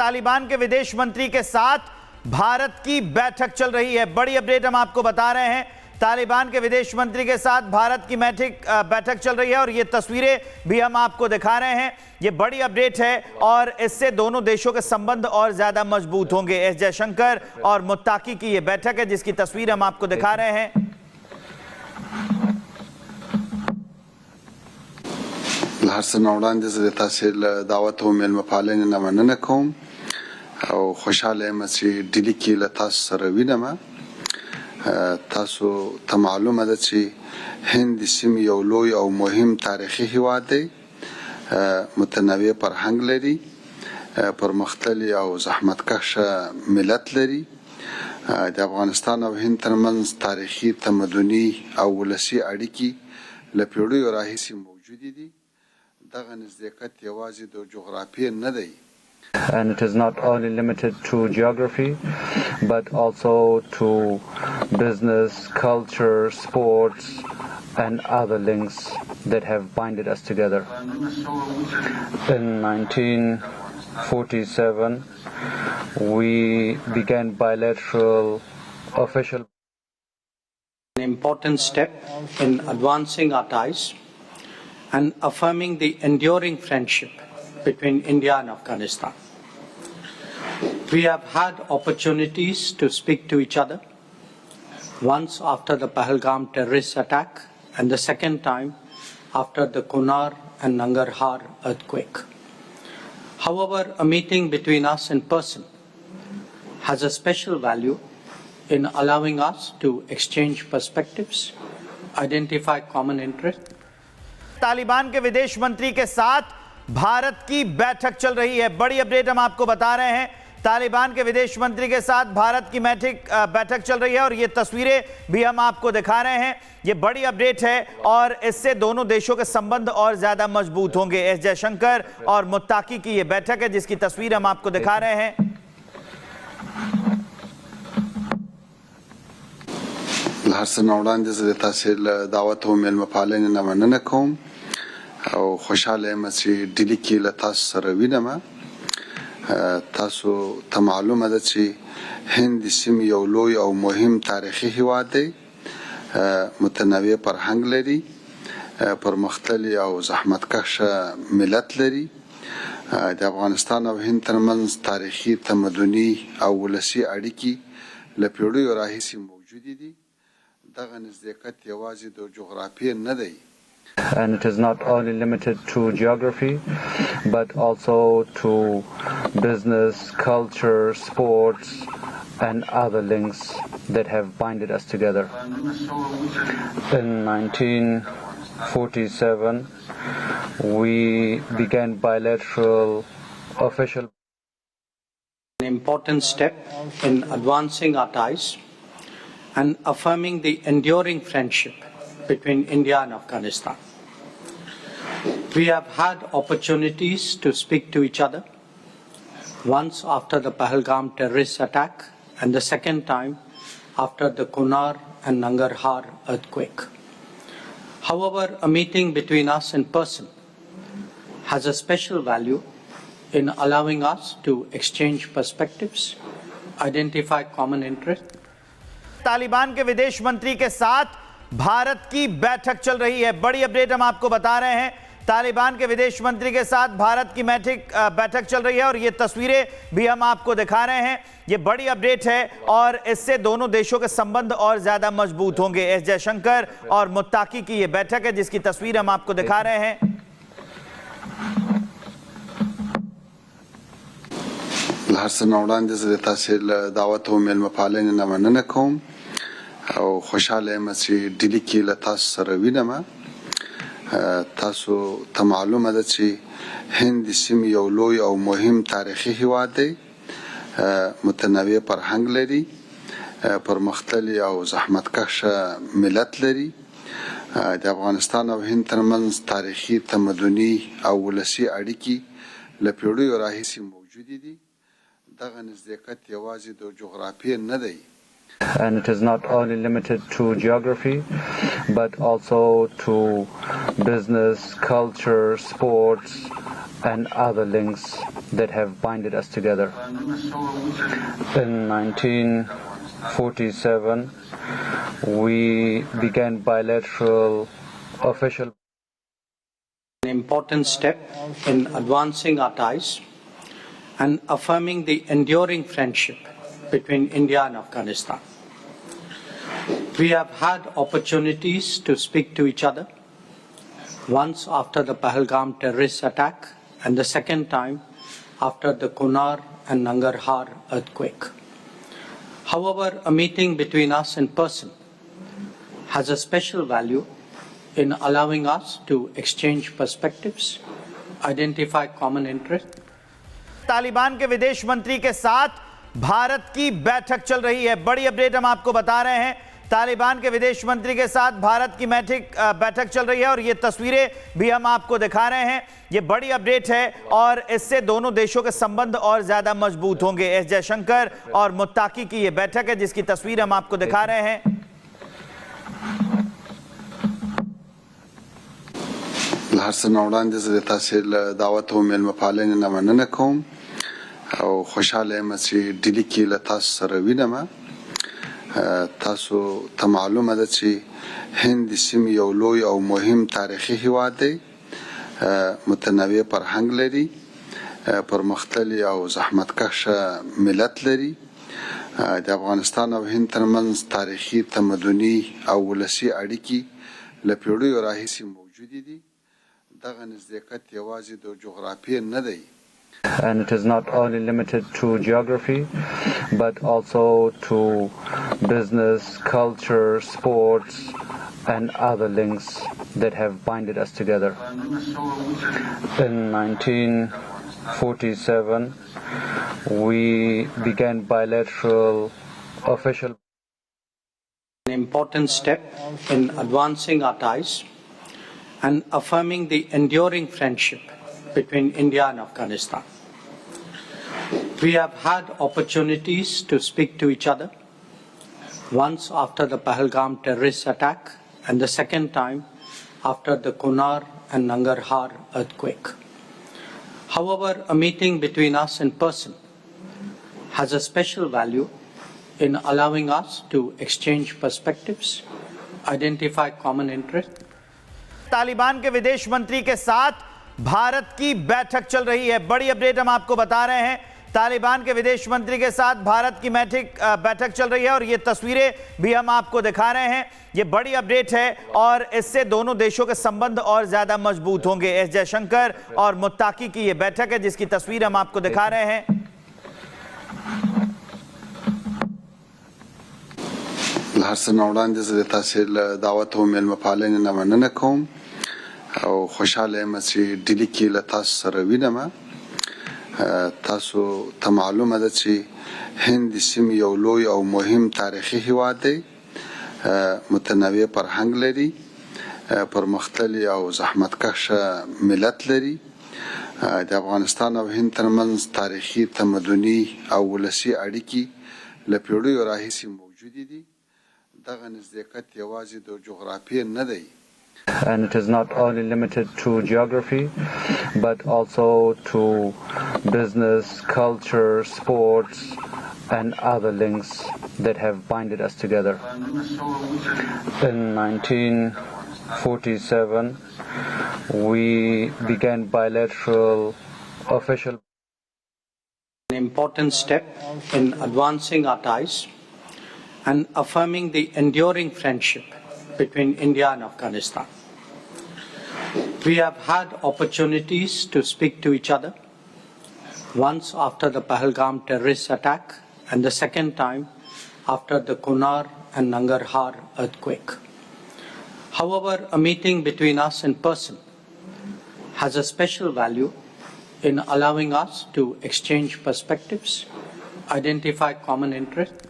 तालिबान के विदेश मंत्री के साथ भारत की बैठक चल रही है। बड़ी अपडेट हम आपको बता रहे हैं। तालिबान के विदेश मंत्री के साथ भारत की बैठक चल रही है और ये तस्वीरें भी हम आपको दिखा रहे हैं। ये बड़ी अपडेट है और इससे दोनों देशों के संबंध और ज्यादा मजबूत होंगे। एस जयशंकर और मुत्ताकी की ये बैठक है जिसकी तस्वीर हम आपको दिखा रहे हैं। لحسن وړاندې زه تاسو له دعوت او مېلمه پالنې نه مننه کوم او خوشاله یم چې ډیلی کې له تاسو سره وینم. تاسو ته معلومه ده چې هند د سیمې یو لوی او مهم تاریخي هیواد دی، متنوع فرهنګ لري، پرمختللی او زحمتکشه ملت لري. د افغانستان او هند ترمنځ تاریخي، تمدني او ولسي اړیکې له پیړیو راهیسې موجودې دي. دغه نزدېکت یوازې د جغرافیې نه دی. And it is not only limited to geography, but also to business, culture, sports, and other links that have binded us together. In 1947, we began bilateral official. An important step in advancing our ties and affirming the enduring friendship between India and Afghanistan. We have had opportunities to speak to each other, once after the Pahalgam terrorist attack and the second time after the Kunar and Nangarhar earthquake. However, a meeting between us in person has a special value in allowing us to exchange perspectives, identify common interests. Taliban के विदेश मंत्री के साथ भारत की बैठक चल रही है। बड़ी अपडेट हम आपको बता रहे हैं। तालिबान के विदेश मंत्री के साथ भारत की बैठक चल रही है और ये तस्वीरें भी हम आपको दिखा रहे हैं। ये बड़ी अपडेट है और इससे दोनों देशों के संबंध और ज्यादा मजबूत होंगे। एस जयशंकर और मुत्ताकी की ये बैठक है जिसकी तस्वीर हम आपको दिखा रहे हैं। لحسن وړاندې زه تاسو له دعوت او مېلمه پالنې نه مننه کوم او خوشاله یم چې ډیلی کې له تاسو سره وینم. تاسو ته معلومه ده چې هند د سیمې یو لوی او مهم تاریخي هیواد دی، متنوع فرهنګ لري، پرمختللی او زحمتکشه ملت لري. د افغانستان او هند ترمنځ تاریخي، تمدني او ولسي اړیکې له پیړیو راهیسې موجودې دي. دغه نزدېکت یوازې د جغرافیې نه دی. And it is not only limited to geography, but also to business, culture, sports, and other links that have binded us together. In 1947, we began bilateral official. An important step in advancing our ties and affirming the enduring friendship between India and Afghanistan. We have had opportunities to speak to each other, once after the Pahalgam terrorist attack and the second time after the Kunar and Nangarhar earthquake. However, a meeting between us in person has a special value in allowing us to exchange perspectives, identify common interests. Taliban के विदेश मंत्री के साथ भारत की बैठक चल रही है। बड़ी अपडेट हम आपको बता रहे हैं। तालिबान के विदेश मंत्री के साथ भारत की बैठक चल रही है और ये तस्वीरें भी हम आपको दिखा रहे हैं। ये बड़ी अपडेट है और इससे दोनों देशों के संबंध और ज्यादा मजबूत होंगे। एस जयशंकर और मुत्ताकी की ये बैठक है जिसकी तस्वीर हम आपको दिखा रहे हैं। لحسن وړاندې زه تاسو له دعوت او مېلمه پالنې نه مننه کوم او خوشاله یم چې ډیلی کې له تاسو سره وینم. تاسو ته معلومه ده چې هند د سیمې یو لوی او مهم تاریخي هیواد دی، متنوع فرهنګ لري، پرمختللی او زحمتکشه ملت لري. د افغانستان او هند ترمنځ تاریخي، تمدني او ولسي اړیکې له پیړیو راهیسې موجودې دي. دغه نزدېکت یوازې د جغرافیې نه دی. And it is not only limited to geography, but also to business, culture, sports, and other links that have binded us together. In 1947, we began bilateral official. An important step in advancing our ties and affirming the enduring friendship between India and Afghanistan. We have had opportunities to speak to each other, once after the Pahalgam terrorist attack and the second time after the Kunar and Nangarhar earthquake. However, a meeting between us in person has a special value in allowing us to exchange perspectives, identify common interests. Taliban के विदेश मंत्री के साथ भारत की बैठक चल रही है। बड़ी अपडेट हम आपको बता रहे हैं। तालिबान के विदेश मंत्री के साथ भारत की बैठक चल रही है और ये तस्वीरें भी हम आपको दिखा रहे हैं। ये बड़ी अपडेट है और इससे दोनों देशों के संबंध और ज्यादा मजबूत होंगे। एस जयशंकर और मुत्ताकी की ये बैठक है जिसकी तस्वीर हम आपको दिखा रहे हैं। لحسن وړاندې زه تاسو له دعوت او میلمه پالنې نه مننه کوم او خوشاله یم چې ډیلی کې له تاسو سره وینم. تاسو ته معلومه ده چې هند د سیمې یو لوی او مهم تاریخي هیواد دی، متنوع فرهنګ لري، پرمختللی او زحمتکشه ملت لري. د افغانستان او هند ترمنځ تاریخي، تمدني او ولسي اړیکې له پیړیو راهیسې موجودې دي. دغه نزدېکت یوازې د جغرافیې نه دی. And it is not only limited to geography, but also to business, culture, sports, and other links that have binded us together. In 1947, we began bilateral official. An important step in advancing our ties and affirming the enduring friendship between India and Afghanistan. We have had opportunities to speak to each other, once after the Pahalgam terrorist attack and the second time after the Kunar and Nangarhar earthquake. However, a meeting between us in person has a special value in allowing us to exchange perspectives, identify common interests. Taliban के विदेश मंत्री के साथ भारत की बैठक चल रही है। बड़ी अपडेट हम आपको बता रहे हैं। तालिबान के विदेश मंत्री के साथ भारत की बैठक चल रही है और ये तस्वीरें भी हम आपको दिखा रहे हैं। ये बड़ी अपडेट है और इससे दोनों देशों के संबंध और ज्यादा मजबूत होंगे। एस जयशंकर और मुत्ताकी की ये बैठक है जिसकी तस्वीर हम आपको दिखा रहे हैं। لحسن وړاندې زه تاسو له دعوت او میلمه پالنې نه مننه کوم او خوشاله یم چې ډیلی کې له تاسو سره وینم. تاسو ته معلومه ده چې هند د سیمې یو لوی او مهم تاریخي هیواد دی، متنوع فرهنګ لري، پرمختللی او زحمتکشه ملت لري. د افغانستان او هند ترمنځ تاریخي، تمدني او ولسي اړیکې له پیړیو راهیسې موجودې دي. دغه نزدېکت یوازې د جغرافیې نه دی. And it is not only limited to geography, but also to business, culture, sports, and other links that have binded us together. In 1947, we began bilateral official. An important step in advancing our ties and affirming the enduring friendship between India and Afghanistan. We have had opportunities to speak to each other, once after the Pahalgam terrorist attack and the second time after the Kunar and Nangarhar earthquake. However, a meeting between us in person has a special value in allowing us to exchange perspectives, identify common interests,